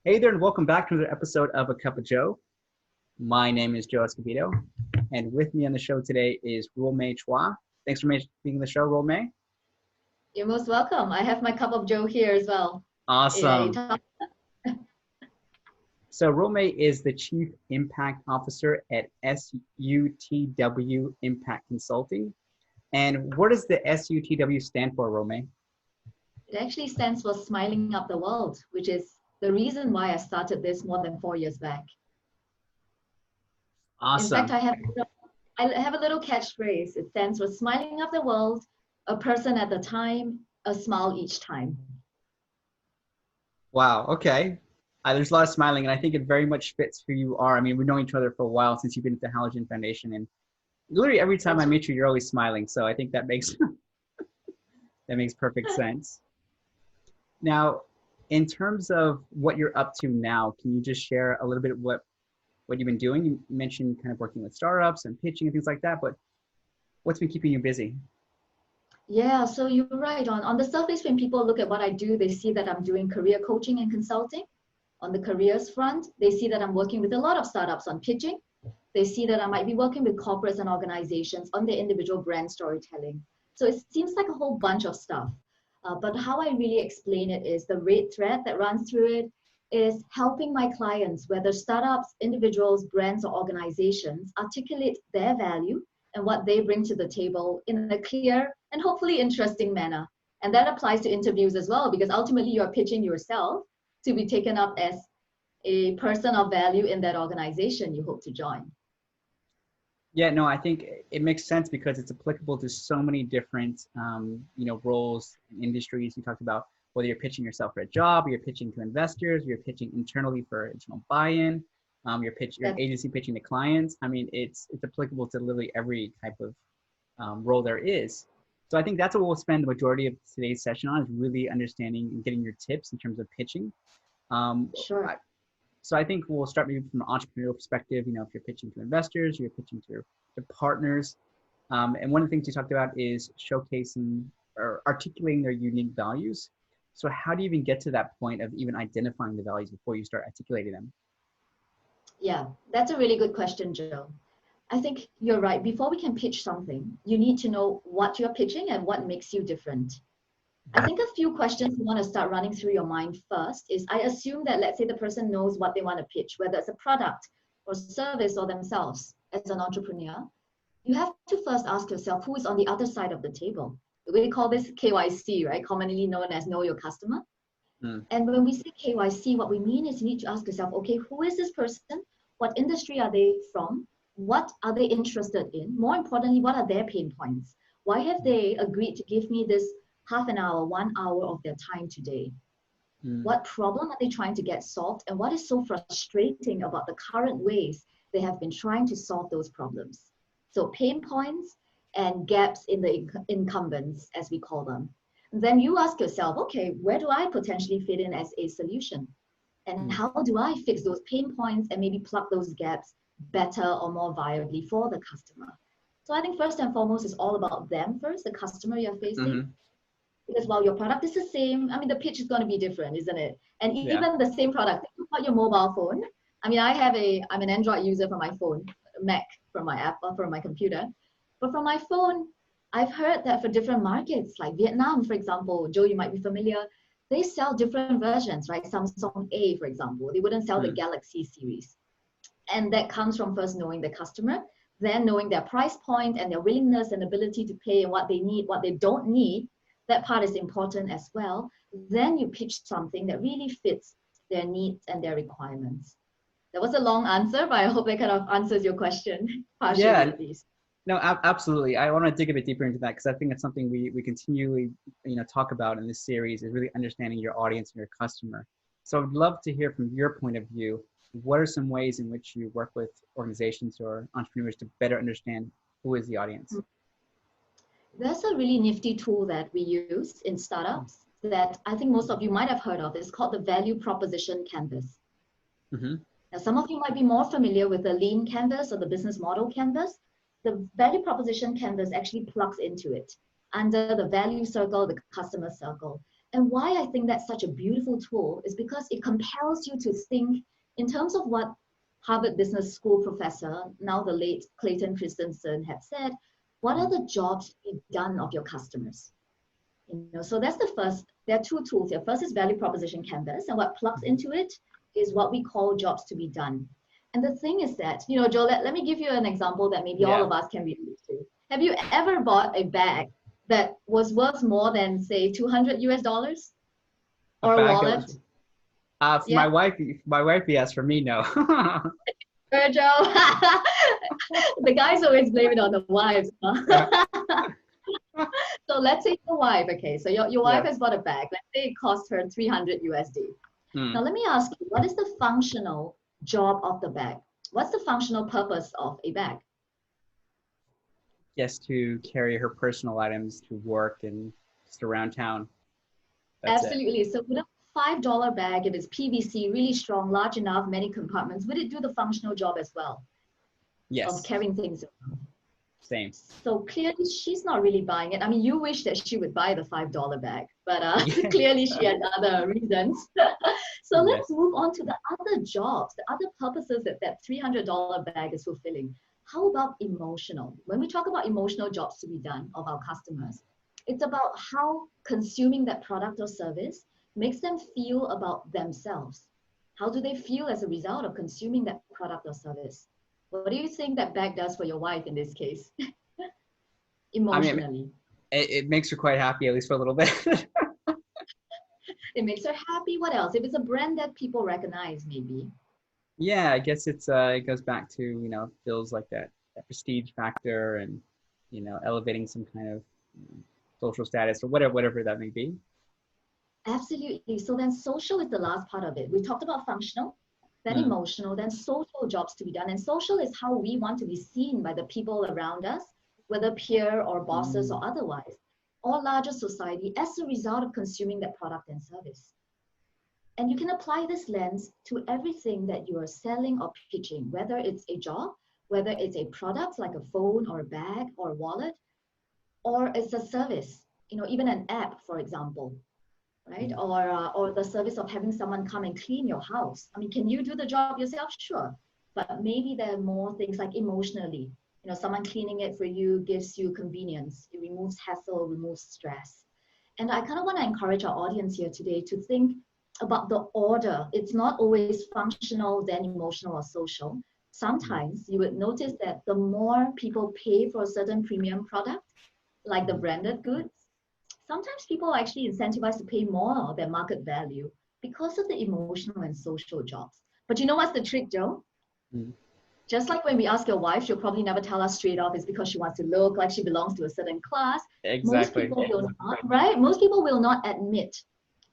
Hey there, and welcome back to another episode of A Cuppa Joe. My name is Joe Escobado, and with me on the show today is Romei Chua. Thanks for being on the show, Romei. You're most welcome. I have my cup of Joe here as well. Awesome. So Romei is the Chief Impact Officer at SUTW Impact Consulting. And what does the SUTW stand for, Romei? It actually stands for Smiling Up the World, which is the reason why I started this more than 4 years back. Awesome. In fact, I have a little catchphrase. It stands for Smiling Up the World, a person at a time, a smile each time. Wow, okay. There's a lot of smiling, and I think it very much fits who you are. I mean, we've known each other for a while since you've been at the Halogen Foundation, and literally every time I meet you, you're always smiling. So I think that makes that makes perfect sense. Now, in terms of what you're up to now, can you just share a little bit of what you've been doing? You mentioned kind of working with startups and pitching and things like that, but what's been keeping you busy? Yeah, so you're right. On the surface, when people look at what I do, they see that I'm doing career coaching and consulting. On the careers front, they see that I'm working with a lot of startups on pitching. They see that I might be working with corporates and organizations on their individual brand storytelling. So it seems like a whole bunch of stuff. But how I really explain it is the red thread that runs through it is helping my clients, whether startups, individuals, brands, or organizations, articulate their value and what they bring to the table in a clear and hopefully interesting manner. And that applies to interviews as well, because ultimately you're pitching yourself to be taken up as a person of value in that organization you hope to join. Yeah, no, I think it makes sense because it's applicable to so many different, roles and industries. You talked about whether you're pitching yourself for a job, or you're pitching to investors, or you're pitching internally for additional buy-in, your agency pitching to clients. I mean, it's applicable to literally every type of role there is. So I think that's what we'll spend the majority of today's session on, is really understanding and getting your tips in terms of pitching. Sure. So I think we'll start maybe from an entrepreneurial perspective. If you're pitching to investors, you're pitching to partners. And one of the things you talked about is showcasing or articulating their unique values. So how do you even get to that point of even identifying the values before you start articulating them? Yeah, that's a really good question, Joe. I think you're right. Before we can pitch something, you need to know what you're pitching and what makes you different. I think a few questions you want to start running through your mind first is, I assume that, let's say, the person knows what they want to pitch, whether it's a product or service or themselves. As an entrepreneur, you have to first ask yourself, who is on the other side of the table? We call this KYC, right? Commonly known as know your customer. And when we say KYC, what we mean is you need to ask yourself, okay, who is this person? What industry are they from? What are they interested in? More importantly, what are their pain points? Why have they agreed to give me this half an hour, 1 hour of their time today? What problem are they trying to get solved? And what is so frustrating about the current ways they have been trying to solve those problems? So pain points and gaps in the incumbents, as we call them. And then you ask yourself, okay, where do I potentially fit in as a solution? And how do I fix those pain points and maybe plug those gaps better or more viably for the customer? So I think first and foremost is all about them first, the customer you're facing. Because while your product is the same, I mean, the pitch is going to be different, isn't it? And even the same product, think about your mobile phone. I mean, I'm an Android user for my phone, Mac for my app, or for my computer. But for my phone, I've heard that for different markets, like Vietnam, for example, Joe, you might be familiar, they sell different versions, right? Samsung A, for example, they wouldn't sell the Galaxy series. And that comes from first knowing the customer, then knowing their price point and their willingness and ability to pay and what they need, what they don't need. That part is important as well. Then you pitch something that really fits their needs and their requirements. That was a long answer, but I hope that kind of answers your question partially, at least. No, absolutely. I want to dig a bit deeper into that because I think it's something we continually talk about in this series, is really understanding your audience and your customer. So I'd love to hear from your point of view, what are some ways in which you work with organizations or entrepreneurs to better understand who is the audience? There's a really nifty tool that we use in startups that I think most of you might have heard of. It's called the Value Proposition Canvas. Now, some of you might be more familiar with the Lean Canvas or the Business Model Canvas. The Value Proposition Canvas actually plugs into it under the value circle, the customer circle. And why I think that's such a beautiful tool is because it compels you to think in terms of what Harvard Business School professor, now the late Clayton Christensen, had said. What are the jobs to be done of your customers? So that's the first. There are two tools here. First is value proposition canvas, and what plugs into it is what we call jobs to be done. And the thing is that, Joe, let me give you an example that maybe all of us can relate to. Have you ever bought a bag that was worth more than, say, 200 US dollars? Or a wallet? For my wife, yes. For me, no. Joe. The guys always blame it on the wives. Huh? So let's say your wife, okay, so your wife has bought a bag. Let's say it cost her 300 USD. Now let me ask you, what is the functional job of the bag? What's the functional purpose of a bag? Yes, to carry her personal items to work and just around town. That's Absolutely. So with a $5 bag, if it's PVC, really strong, large enough, many compartments, would it do the functional job as well? Yes. Of carrying things around? Same. So clearly she's not really buying it. I mean, you wish that she would buy the $5 bag, but clearly she had other reasons. So let's move on to the other jobs, the other purposes that $300 bag is fulfilling. How about emotional? When we talk about emotional jobs to be done of our customers, it's about how consuming that product or service makes them feel about themselves. How do they feel as a result of consuming that product or service? What do you think that bag does for your wife in this case? Emotionally. I mean, it makes her quite happy, at least for a little bit. It makes her happy. What else? If it's a brand that people recognize, maybe. Yeah, I guess it goes back to, feels like that prestige factor and, elevating some kind of social status or whatever that may be. Absolutely. So then social is the last part of it. We talked about functional, then emotional, then social jobs to be done. And social is how we want to be seen by the people around us, whether peer or bosses or otherwise, or larger society as a result of consuming that product and service. And you can apply this lens to everything that you are selling or pitching, whether it's a job, whether it's a product like a phone or a bag or a wallet, or it's a service, even an app, for example. Right? Or the service of having someone come and clean your house. I mean, can you do the job yourself? Sure. But maybe there are more things like emotionally. Someone cleaning it for you gives you convenience. It removes hassle, removes stress. And I kind of want to encourage our audience here today to think about the order. It's not always functional, then emotional or social. Sometimes you would notice that the more people pay for a certain premium product, like the branded goods, sometimes people are actually incentivized to pay more than market value because of the emotional and social jobs. But you know what's the trick, Joe? Just like when we ask your wife, she'll probably never tell us straight off it's because she wants to look like she belongs to a certain class. Exactly. Most people will not, right? Most people will not admit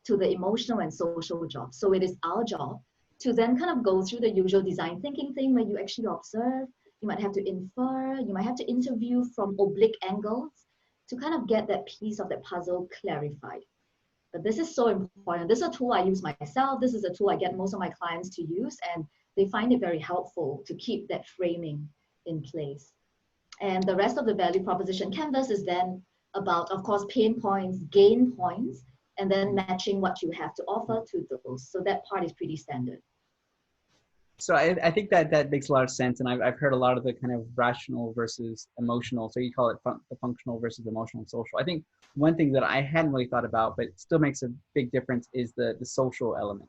to the emotional and social jobs. So it is our job to then kind of go through the usual design thinking thing where you actually observe, you might have to infer, you might have to interview from oblique angles to kind of get that piece of that puzzle clarified. But this is so important. This is a tool I use myself. This is a tool I get most of my clients to use, and they find it very helpful to keep that framing in place. And the rest of the value proposition canvas is then about, of course, pain points, gain points, and then matching what you have to offer to those. So that part is pretty standard. So I think that makes a lot of sense. And I've heard a lot of the kind of rational versus emotional. So you call it the functional versus emotional and social. I think one thing that I hadn't really thought about, but still makes a big difference, is the social element.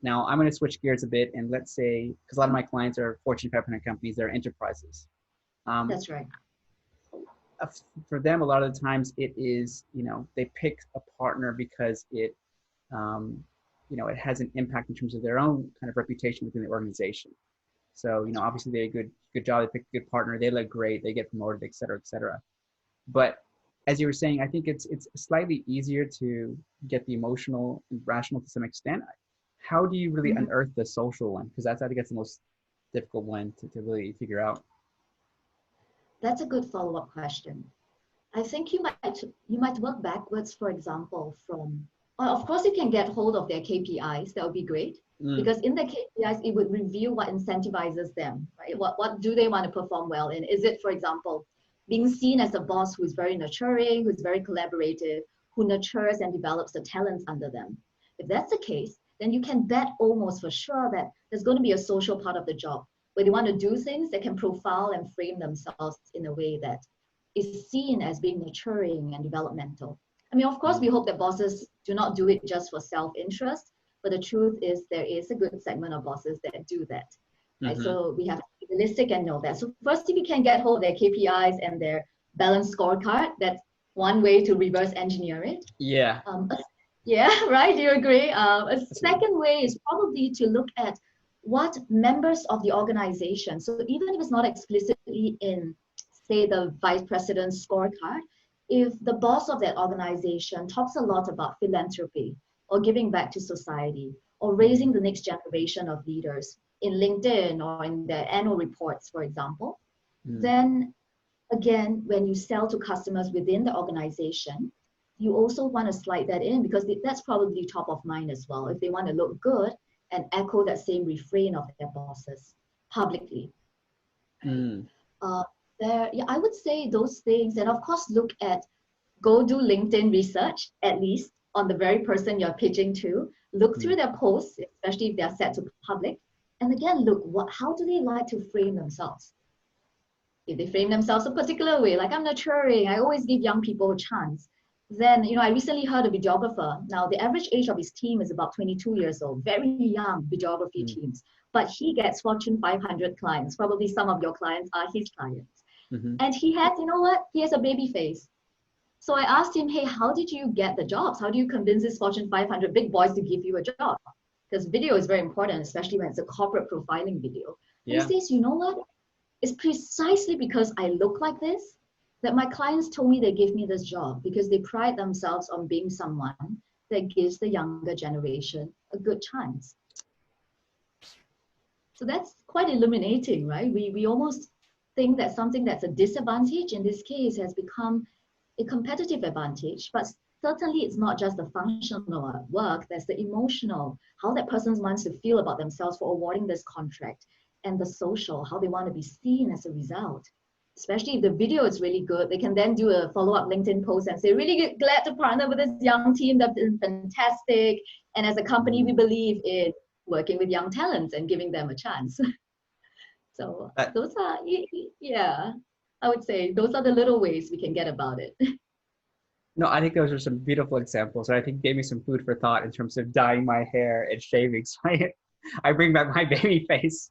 Now I'm going to switch gears a bit, and let's say, because a lot of my clients are Fortune 500 companies, they're enterprises. That's right. For them, a lot of the times it is, they pick a partner because it, it has an impact in terms of their own kind of reputation within the organization. So, obviously they do a good job, they pick a good partner, they look great, they get promoted, et cetera, et cetera. But as you were saying, I think it's slightly easier to get the emotional and rational to some extent. How do you really unearth the social one? Because that's, I think, that's the most difficult one to really figure out. That's a good follow-up question. I think you might work backwards, for example, from, of course, you can get hold of their KPIs. That would be great. Because in the KPIs, it would reveal what incentivizes them, right? What do they want to perform well in? Is it, for example, being seen as a boss who's very nurturing, who's very collaborative, who nurtures and develops the talents under them. If that's the case, then you can bet almost for sure that there's going to be a social part of the job where they want to do things that can profile and frame themselves in a way that is seen as being nurturing and developmental. I mean, of course, we hope that bosses do not do it just for self-interest, but the truth is there is a good segment of bosses that do that. Right? So we have to be realistic and know that. So first, if you can get hold of their KPIs and their balanced scorecard, that's one way to reverse engineer it. Yeah. Yeah, right? Do you agree? A second way is probably to look at what members of the organization, so even if it's not explicitly in, say, the vice president's scorecard, if the boss of that organization talks a lot about philanthropy or giving back to society or raising the next generation of leaders in LinkedIn or in their annual reports, for example, then again, when you sell to customers within the organization, you also want to slide that in because that's probably top of mind as well if they want to look good and echo that same refrain of their bosses publicly. Yeah, I would say those things, and of course go do LinkedIn research, at least on the very person you're pitching to. Look through their posts, especially if they're set to public, and again, look, how do they like to frame themselves? If they frame themselves a particular way, like I'm nurturing, I always give young people a chance, then, I recently heard a videographer. Now, the average age of his team is about 22 years old, very young videography teams, but he gets Fortune 500 clients. Probably some of your clients are his clients. And he has a baby face. So I asked him, hey, how did you get the jobs? How do you convince this Fortune 500 big boys to give you a job? Because video is very important, especially when it's a corporate profiling video. And he says, you know what? It's precisely because I look like this that my clients told me they give me this job because they pride themselves on being someone that gives the younger generation a good chance. So that's quite illuminating, right? We almost think that something that's a disadvantage in this case has become a competitive advantage, but certainly it's not just the functional work, there's the emotional, how that person wants to feel about themselves for awarding this contract, and the social, how they want to be seen as a result. Especially if the video is really good, they can then do a follow-up LinkedIn post and say, really glad to partner with this young team that's been fantastic. And as a company, we believe in working with young talents and giving them a chance. So those are, I would say those are the little ways we can get about it. No, I think those are some beautiful examples. I think gave me some food for thought in terms of dyeing my hair and shaving. So I bring back my baby face.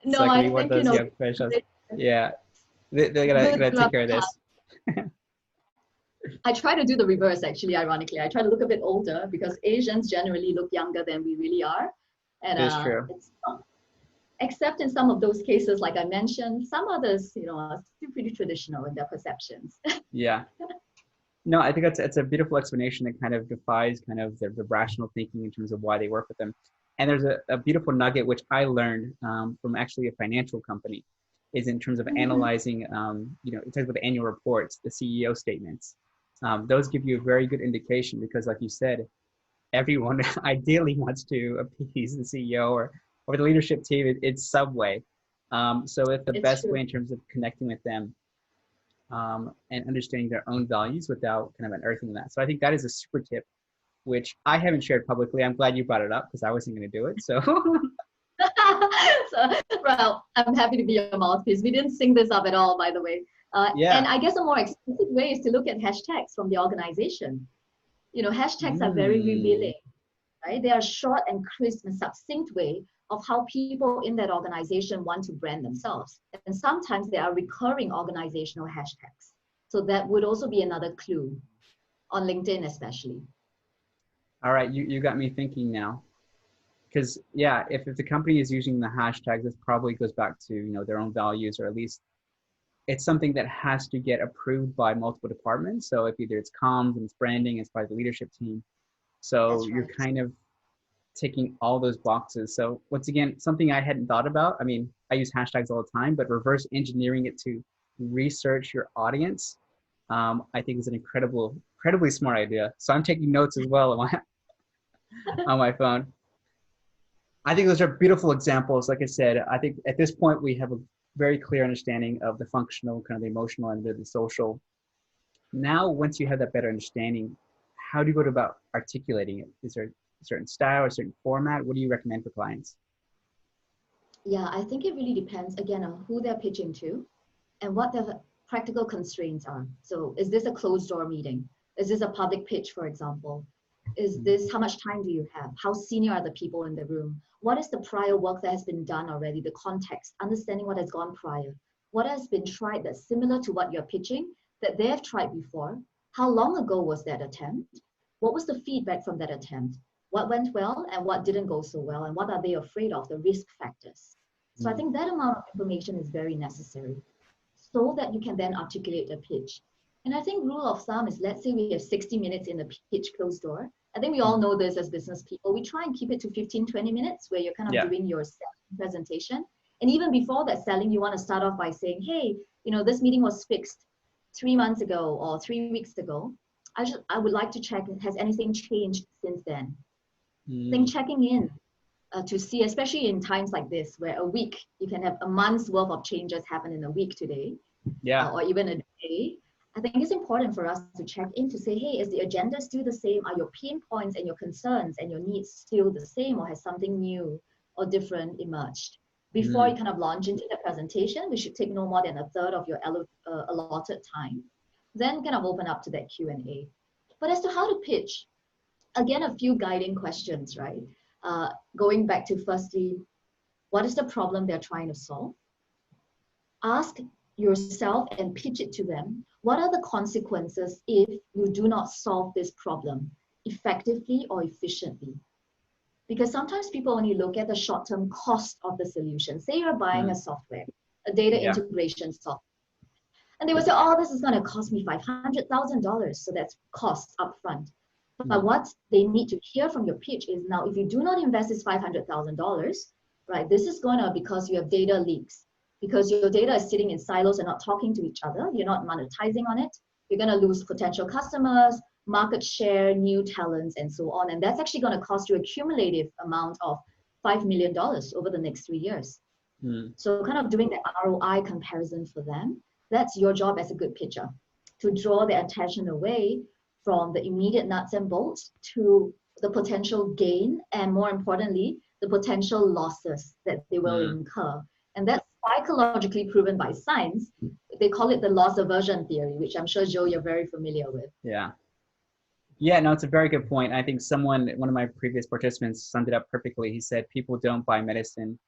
No, I think, yeah, they're gonna take care of this. I try to do the reverse, actually, ironically. I try to look a bit older because Asians generally look younger than we really are. And it's true. Except in some of those cases, like I mentioned, some others, are still pretty traditional in their perceptions. Yeah. No, I think it's a beautiful explanation that kind of defies kind of the rational thinking in terms of why they work with them. And there's a beautiful nugget, which I learned from actually a financial company, is in terms of analyzing, it talks about the annual reports, the CEO statements. Those give you a very good indication because, like you said, everyone ideally wants to appease the CEO or the leadership team. It's some way. So it's the best way in terms of connecting with them and understanding their own values without kind of unearthing that. So I think that is a super tip, which I haven't shared publicly. I'm glad you brought it up because I wasn't going to do it. So. Well, I'm happy to be your mouthpiece. We didn't sing this up at all, by the way. And I guess a more explicit way is to look at hashtags from the organization. Hashtags are very revealing, right? They are short and crisp and succinct way of how people in that organization want to brand themselves. And sometimes there are recurring organizational hashtags. So that would also be another clue on LinkedIn, especially. All right, you got me thinking now. Because if the company is using the hashtags, this probably goes back to their own values, or at least it's something that has to get approved by multiple departments. So if either it's comms and it's branding, it's by the leadership team. So you're kind of ticking all those boxes. So once again, something I hadn't thought about. I mean, I use hashtags all the time, but reverse engineering it to research your audience, I think is an incredibly smart idea. So I'm taking notes as well on my phone. I think those are beautiful examples. Like I said, I think at this point we have a very clear understanding of the functional, kind of the emotional, and the social. Now, once you have that better understanding, how do you go about articulating it? Is there a certain style or a certain format? What do you recommend for clients? Yeah, I think it really depends again on who they're pitching to and what the practical constraints are. So is this a closed door meeting? Is this a public pitch, for example? Is this, how much time do you have? How senior are the people in the room? What is the prior work that has been done already? The context, understanding what has gone prior. What has been tried that's similar to what you're pitching that they have tried before? How long ago was that attempt? What was the feedback from that attempt? What went well and what didn't go so well? And what are they afraid of, the risk factors? So I think that amount of information is very necessary so that you can then articulate a pitch. And I think rule of thumb is, let's say we have 60 minutes in the pitch closed door. I think we all know this as business people. We try and keep it to 15, 20 minutes where you're kind of doing your presentation. And even before that selling, you want to start off by saying, hey, you know, this meeting was fixed 3 months ago or 3 weeks ago. I would like to check, has anything changed since then? I think checking in to see, especially in times like this, where a week, you can have a month's worth of changes happen in a week today, or even a day. I think it's important for us to check in to say, hey, is the agenda still the same? Are your pain points and your concerns and your needs still the same, or has something new or different emerged? Before you kind of launch into the presentation, we should take no more than a third of your allotted time. Then kind of open up to that Q&A. But as to how to pitch, again, a few guiding questions, right? Going back to firstly, what is the problem they're trying to solve? Ask yourself and pitch it to them. What are the consequences if you do not solve this problem effectively or efficiently? Because sometimes people only look at the short-term cost of the solution. Say you're buying a software, a data integration software. And they will say, oh, this is going to cost me $500,000. So that's costs upfront. But what they need to hear from your pitch is, now, if you do not invest this $500,000, right, this is going to, because you have data leaks, because your data is sitting in silos and not talking to each other, you're not monetizing on it, you're going to lose potential customers, market share, new talents, and so on. And that's actually going to cost you a cumulative amount of $5 million over the next 3 years. So kind of doing the ROI comparison for them, that's your job as a good pitcher, to draw their attention away from the immediate nuts and bolts to the potential gain, and more importantly, the potential losses that they will incur. And that's psychologically proven by science. They call it the loss aversion theory, which I'm sure, Joe, you're very familiar with. Yeah, no, it's a very good point. I think one of my previous participants summed it up perfectly. He said people don't buy medicine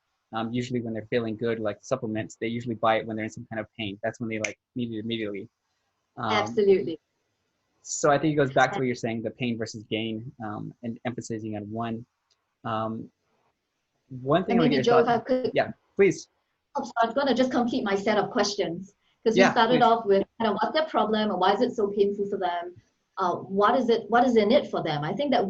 usually when they're feeling good, like supplements. They usually buy it when they're in some kind of pain. That's when they like need it immediately. Absolutely. So I think it goes back to what you're saying, the pain versus gain, and emphasizing on one. One thing, maybe, Joe, if I could, please. So I'm going to just complete my set of questions, because we started off with kind of what's their problem and why is it so painful for them? What is in it for them? I think that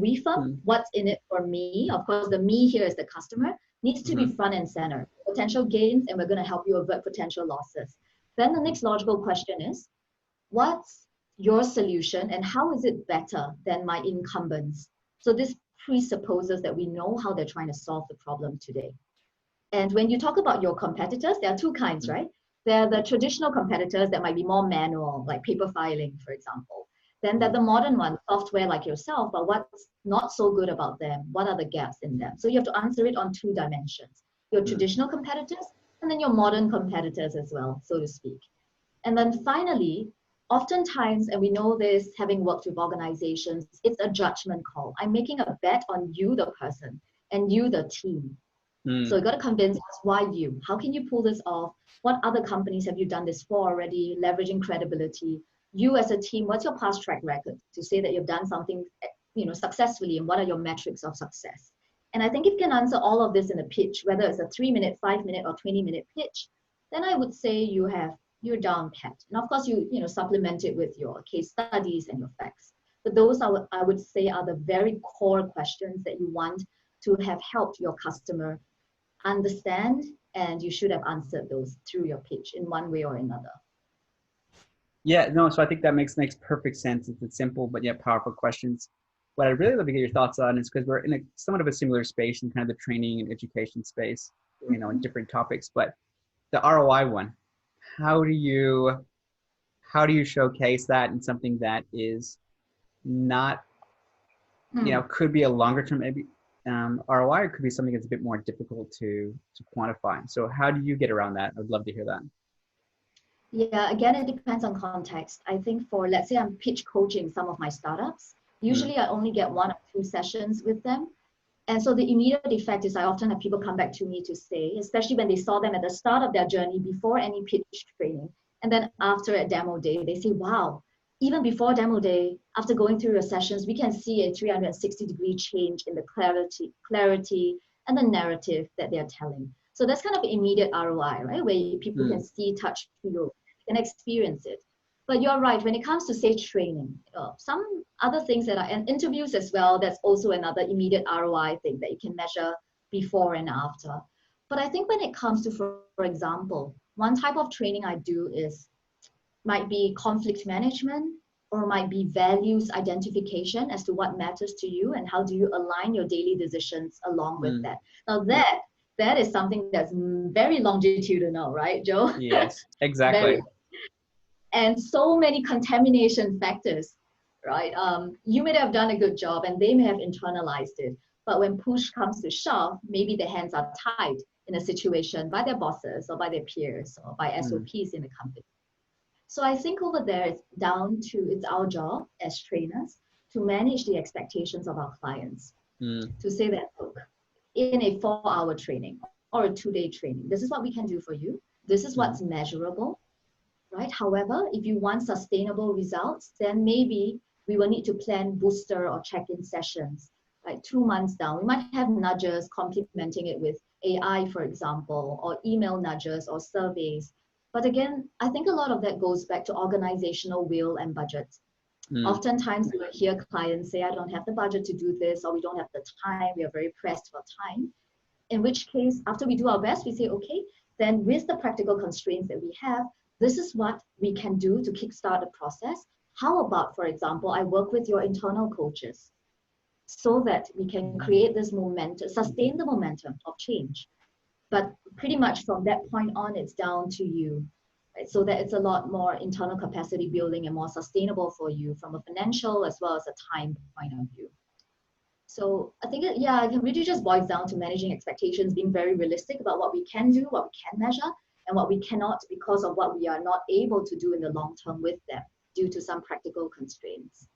what's in it for me, of course, the me here is the customer, needs to be front and center. Potential gains, and we're going to help you avert potential losses. Then the next logical question is, what's your solution and how is it better than my incumbents? So this presupposes that we know how they're trying to solve the problem today. And when you talk about your competitors, there are two kinds, right? There are the traditional competitors that might be more manual, like paper filing, for example. Then there are the modern ones, software like yourself, but what's not so good about them? What are the gaps in them? So you have to answer it on two dimensions, your traditional competitors and then your modern competitors as well, so to speak. And then finally, oftentimes, and we know this having worked with organizations, it's a judgment call. I'm making a bet on you, the person, and you, the team. So you got to convince us, why you? How can you pull this off? What other companies have you done this for already? Leveraging credibility. You as a team, what's your past track record to say that you've done something, successfully, and what are your metrics of success? And I think if you can answer all of this in a pitch, whether it's a 3-minute, 5-minute, or 20-minute pitch, then I would say you're down pat. And of course, you supplement it with your case studies and your facts. But those I would say are the very core questions that you want to have helped your customer understand, and you should have answered those through your pitch in one way or another. Yeah, no, so I think that makes perfect sense. It's simple but yet powerful questions. What I'd really love to get your thoughts on is, because we're in a somewhat of a similar space in kind of the training and education space, in different topics, but the ROI one, how do you how do you showcase that in something that is not, could be a longer term maybe ROI, or could be something that's a bit more difficult to quantify. So how do you get around that? I'd love to hear that. Yeah, again, it depends on context. I think for, let's say I'm pitch coaching some of my startups, usually I only get 1 or 2 sessions with them. And so the immediate effect is I often have people come back to me to say, especially when they saw them at the start of their journey before any pitch training. And then after a demo day, they say, wow, even before demo day, after going through your sessions, we can see a 360-degree change in the clarity and the narrative that they're telling. So that's kind of immediate ROI, right? Where people can see, touch, feel, and experience it. But you're right, when it comes to, say, training, some other things that are, and interviews as well, that's also another immediate ROI thing that you can measure before and after. But I think when it comes to, for example, one type of training I do might be conflict management, or might be values identification as to what matters to you and how do you align your daily decisions along with that. Now that is something that's very longitudinal, right, Joe? Yes, exactly. Very. And so many contamination factors, right? You may have done a good job and they may have internalized it, but when push comes to shove, maybe their hands are tied in a situation by their bosses or by their peers or by SOPs in the company. So I think over there, it's our job as trainers to manage the expectations of our clients. To say that, look, in a 4-hour training or a 2-day training, this is what we can do for you. This is what's measurable, right? However, if you want sustainable results, then maybe we will need to plan booster or check-in sessions, right? 2 months down, we might have nudges complementing it with AI, for example, or email nudges or surveys. But again, I think a lot of that goes back to organizational will and budget. Oftentimes, you will hear clients say, I don't have the budget to do this, or we don't have the time, we are very pressed for time. In which case, after we do our best, we say, okay, then with the practical constraints that we have, this is what we can do to kickstart the process. How about, for example, I work with your internal coaches so that we can create this momentum, sustain the momentum of change. But pretty much from that point on, it's down to you, right? So that it's a lot more internal capacity building and more sustainable for you from a financial as well as a time point of view. So I think, it really just boils down to managing expectations, being very realistic about what we can do, what we can measure, and what we cannot because of what we are not able to do in the long term with them due to some practical constraints.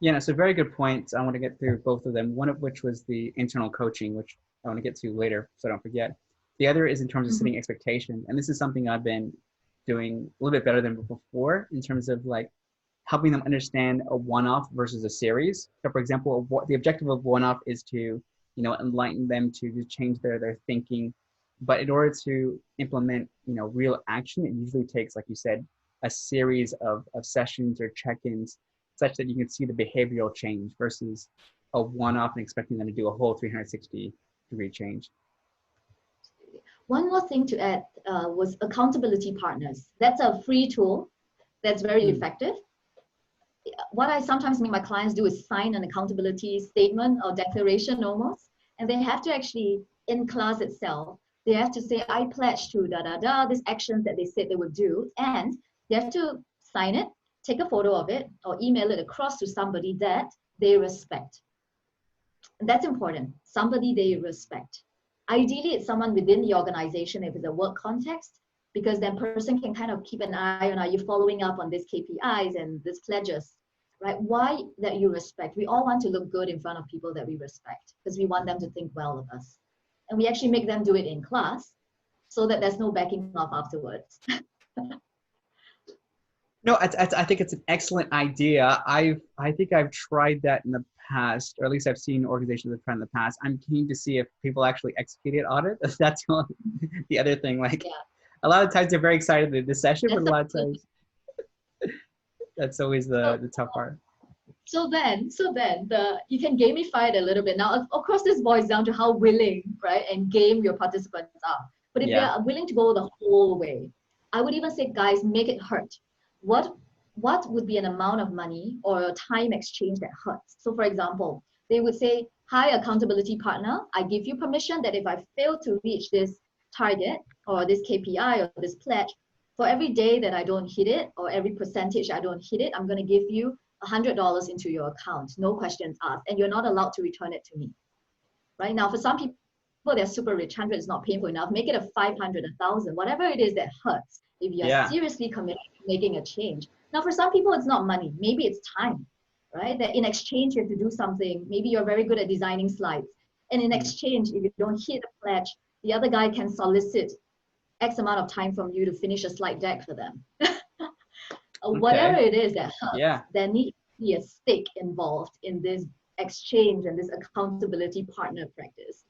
Yeah, so very good points. I want to get through both of them, one of which was the internal coaching, which I want to get to later, so I don't forget. The other is in terms of setting expectation. And this is something I've been doing a little bit better than before in terms of like helping them understand a one-off versus a series. So for example, what the objective of one-off is to, enlighten them to change their thinking. But in order to implement, real action, it usually takes, like you said, a series of sessions or check-ins such that you can see the behavioral change versus a one-off and expecting them to do a whole 360-degree change. One more thing to add was accountability partners. That's a free tool that's very effective. What I sometimes make my clients do is sign an accountability statement or declaration almost, and they have to actually, in class itself, they have to say, I pledge to these actions that they said they would do, and they have to sign it, take a photo of it, or email it across to somebody that they respect. And that's important, somebody they respect. Ideally, it's someone within the organization if it's a work context, because that person can kind of keep an eye on, are you following up on these KPIs and these pledges, right? Why that you respect? We all want to look good in front of people that we respect because we want them to think well of us. And we actually make them do it in class so that there's no backing off afterwards. No, I think it's an excellent idea. I think I've tried that in the past, or at least I've seen organizations that have tried in the past. I'm keen to see if people actually executed on it. That's the other thing. Like, a lot of times they're very excited in the session, but a lot of times that's always the tough part. So then you can gamify it a little bit. Now, of course, this boils down to how willing, right, and game your participants are. But if they're willing to go the whole way, I would even say, guys, make it hurt. What would be an amount of money or a time exchange that hurts? So for example, they would say, hi, accountability partner, I give you permission that if I fail to reach this target or this KPI or this pledge, For every day that I don't hit it, or every percentage I don't hit it, I'm going to give you $100 into your account, no questions asked, and you're not allowed to return it to me. Right now, for some people, they're super rich. 100 is not painful enough. Make it a 500, 1,000, whatever it is that hurts. If you're Yeah. seriously committed to making a change. Now, for some people, it's not money. Maybe it's time, right? That in exchange, you have to do something. Maybe you're very good at designing slides. And in exchange, if you don't hit the pledge, the other guy can solicit X amount of time from you to finish a slide deck for them. Whatever it is that hurts, Yeah. there needs to be a stake involved in this exchange and this accountability partner practice.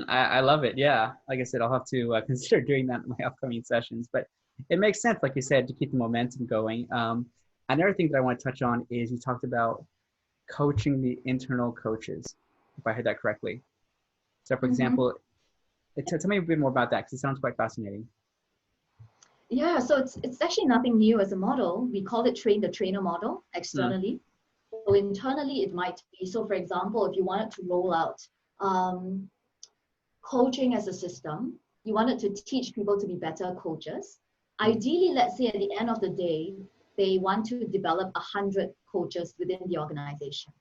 I love it. Yeah. Like I said, I'll have to consider doing that in my upcoming sessions, but it makes sense, like you said, to keep the momentum going. Another thing that I want to touch on is you talked about coaching the internal coaches, if I heard that correctly. So for example, tell me a bit more about that, because it sounds quite fascinating. Yeah, so it's actually nothing new as a model. We call it train the trainer model externally. So internally, it might be, so for example, if you wanted to roll out coaching as a system, you wanted to teach people to be better coaches. Ideally, let's say at the end of the day, they want to develop 100 coaches within the organization.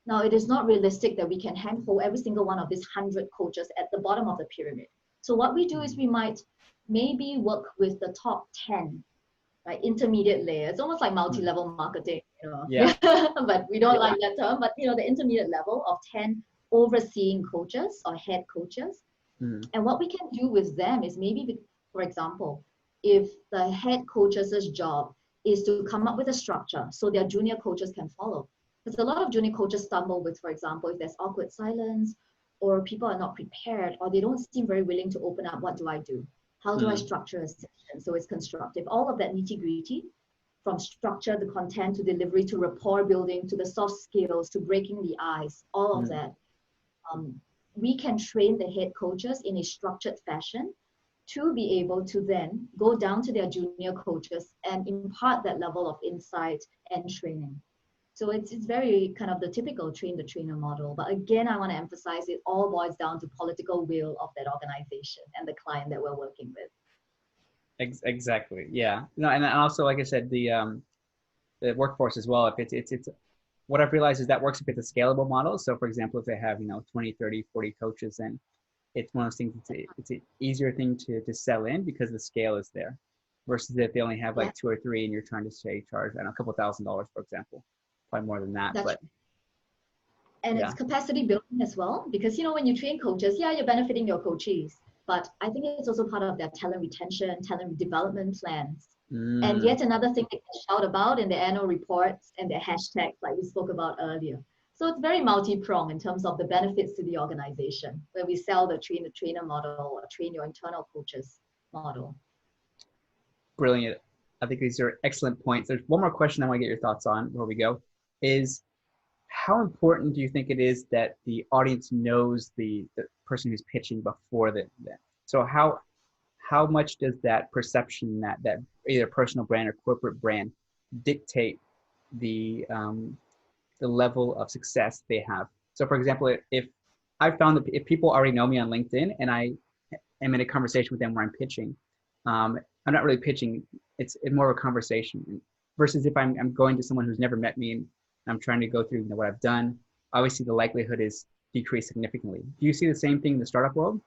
Now, it is not realistic that we can handhold every single one of these 100 coaches at the bottom of the pyramid. So what we do is we might maybe work with the top 10, right? Intermediate layers. It's almost like multi-level marketing, you know. Yeah. But we don't like that term, but you know, the intermediate level of 10 overseeing coaches or head coaches. And what we can do with them is maybe, for example, if the head coach's job is to come up with a structure so their junior coaches can follow. Because a lot of junior coaches stumble with, for example, if there's awkward silence or people are not prepared or they don't seem very willing to open up, what do I do? How do I structure a session so it's constructive? All of that nitty-gritty, from structure, the content, to delivery, to rapport building, to the soft skills, to breaking the ice, all of that. We can train the head coaches in a structured fashion to be able to then go down to their junior coaches and impart that level of insight and training. So it's very kind of the typical train the trainer model. But again, I want to emphasize it all boils down to political will of that organization and the client that we're working with. Exactly. Yeah. No, and also, like I said, the workforce as well. If it's what I've realized is that works if it's a scalable model. So for example, if they have, 20, 30, 40 coaches, then it's one of those things, it's an easier thing to sell in because the scale is there, versus if they only have like 2 or 3 and you're trying to say charge, I don't know, a couple $1,000s, for example, probably more than that. And it's capacity building as well, because when you train coaches, you're benefiting your coachees, but I think it's also part of their talent retention, talent development plans. And yet another thing they can shout about in their annual reports and their hashtags, like we spoke about earlier. So it's very multi-pronged in terms of the benefits to the organization, where we sell the train the trainer model or train your internal coaches model. Brilliant. I think these are excellent points. There's one more question I want to get your thoughts on before we go, is how important do you think it is that the audience knows the person who's pitching before the event? So how much does that perception, that either personal brand or corporate brand, dictate the level of success they have? So for example, if I found that if people already know me on LinkedIn and I am in a conversation with them where I'm pitching, I'm not really pitching, it's more of a conversation, versus if I'm going to someone who's never met me and I'm trying to go through what I've done, obviously the likelihood is decreased significantly. Do you see the same thing in the startup world?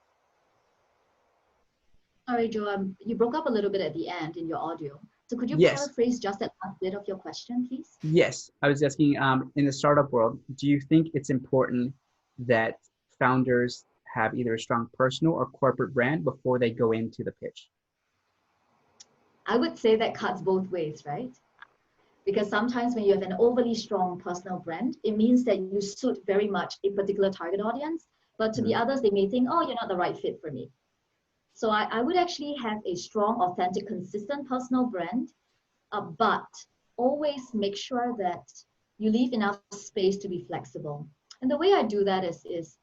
Sorry, Joe, you broke up a little bit at the end in your audio. So could you paraphrase just that last bit of your question, please? Yes, I was asking, in the startup world, do you think it's important that founders have either a strong personal or corporate brand before they go into the pitch? I would say that cuts both ways, right? Because sometimes when you have an overly strong personal brand, it means that you suit very much a particular target audience, but to the others, they may think, oh, you're not the right fit for me. So I would actually have a strong, authentic, consistent personal brand, but always make sure that you leave enough space to be flexible. And the way I do that is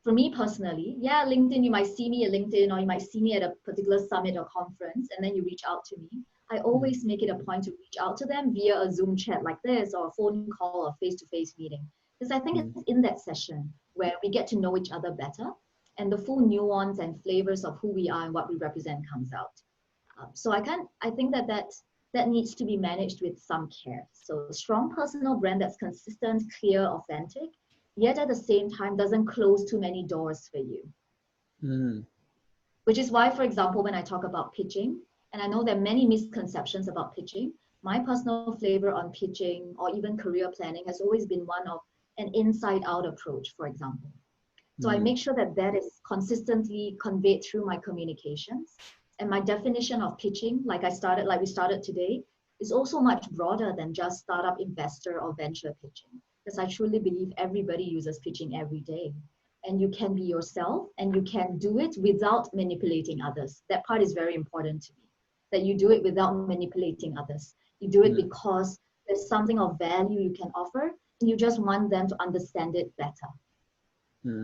for me personally, LinkedIn, you might see me at LinkedIn or you might see me at a particular summit or conference, and then you reach out to me. I always make it a point to reach out to them via a Zoom chat like this or a phone call or face-to-face meeting. Because I think it's in that session where we get to know each other better and the full nuance and flavors of who we are and what we represent comes out. So I think that needs to be managed with some care. So strong personal brand that's consistent, clear, authentic, yet at the same time doesn't close too many doors for you. Mm. Which is why, for example, when I talk about pitching, and I know there are many misconceptions about pitching, my personal flavor on pitching or even career planning has always been one of an inside out approach, for example. So I make sure that is consistently conveyed through my communications. And my definition of pitching, like we started today, is also much broader than just startup investor or venture pitching. Because I truly believe everybody uses pitching every day. And you can be yourself and you can do it without manipulating others. That part is very important to me, that you do it without manipulating others. You do it because there's something of value you can offer and you just want them to understand it better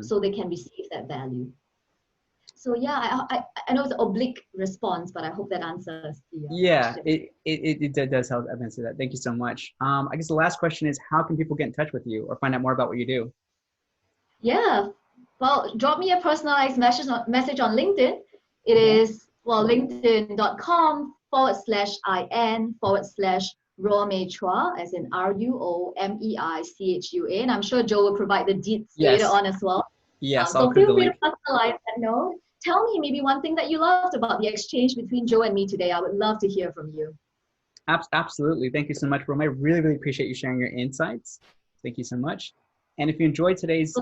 so they can receive that value. So yeah, I know it's an oblique response, but I hope that answers the question. It does help answer that. Thank you so much. I guess the last question is, how can people get in touch with you or find out more about what you do? Yeah, well, drop me a personalized message on LinkedIn. It is, linkedin.com/in/Ruomei Chua, as in RUOMEICHUA. And I'm sure Joe will provide the deets later on as well. Yes, so feel free to personalize that note. Tell me maybe one thing that you loved about the exchange between Joe and me today. I would love to hear from you. Absolutely. Thank you so much, Ruomei. I really, really appreciate you sharing your insights. Thank you so much. And if you enjoyed today's...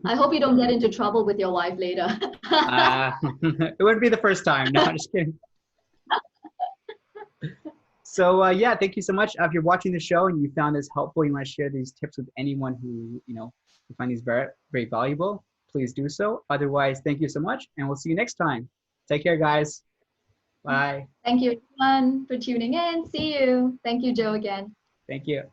I hope you don't get into trouble with your wife later. It wouldn't be the first time. No, I'm just kidding. So yeah, thank you so much. If you're watching the show and you found this helpful, you want to share these tips with anyone who, who find these very, very valuable, please do so. Otherwise, thank you so much, and we'll see you next time. Take care, guys. Bye. Thank you, everyone, for tuning in. See you. Thank you, Joe, again. Thank you.